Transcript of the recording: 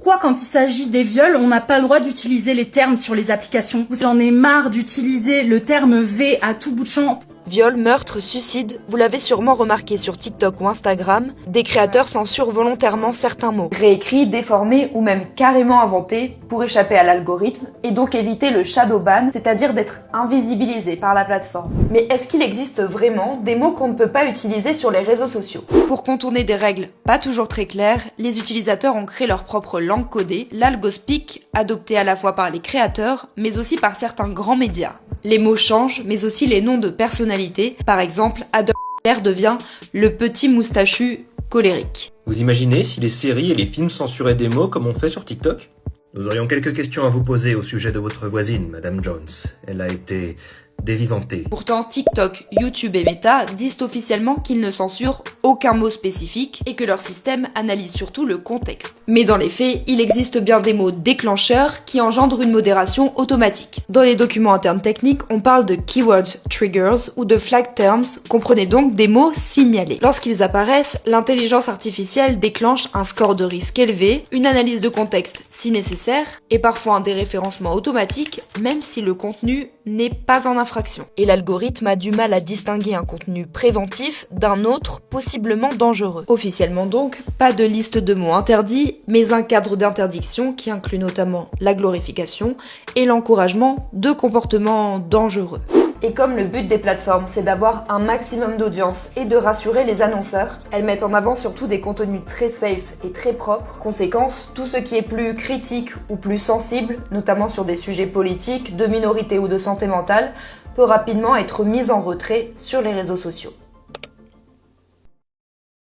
Pourquoi, quand il s'agit des viols, on n'a pas le droit d'utiliser les termes sur les applications? Vous en avez marre d'utiliser le terme V à tout bout de champ? Viol, meurtre, suicide, vous l'avez sûrement remarqué sur TikTok ou Instagram, des créateurs censurent volontairement certains mots, réécrits, déformés ou même carrément inventés pour échapper à l'algorithme et donc éviter le shadow ban, c'est-à-dire d'être invisibilisé par la plateforme. Mais est-ce qu'il existe vraiment des mots qu'on ne peut pas utiliser sur les réseaux sociaux? Pour contourner des règles pas toujours très claires, les utilisateurs ont créé leur propre langue codée, l'algospeak, adoptée à la fois par les créateurs mais aussi par certains grands médias. Les mots changent, mais aussi les noms de personnalités. Par exemple, Adolf Hitler devient le petit moustachu colérique. Vous imaginez si les séries et les films censuraient des mots comme on fait sur TikTok? Nous aurions quelques questions à vous poser au sujet de votre voisine, Madame Jones. Elle a été dévivantée. Pourtant, TikTok, YouTube et Meta disent officiellement qu'ils ne censurent aucun mot spécifique et que leur système analyse surtout le contexte. Mais dans les faits, il existe bien des mots déclencheurs qui engendrent une modération automatique. Dans les documents internes techniques, on parle de keyword triggers ou de flag terms, comprenez donc des mots signalés. Lorsqu'ils apparaissent, l'intelligence artificielle déclenche un score de risque élevé, une analyse de contexte si nécessaire, et parfois un déréférencement automatique, même si le contenu n'est pas en infraction. Et l'algorithme a du mal à distinguer un contenu préventif d'un autre possiblement dangereux. Officiellement donc, pas de liste de mots interdits, mais un cadre d'interdiction qui inclut notamment la glorification et l'encouragement de comportements dangereux. Et comme le but des plateformes, c'est d'avoir un maximum d'audience et de rassurer les annonceurs, elles mettent en avant surtout des contenus très safe et très propres. Conséquence, tout ce qui est plus critique ou plus sensible, notamment sur des sujets politiques, de minorité ou de santé mentale, peut rapidement être mis en retrait sur les réseaux sociaux.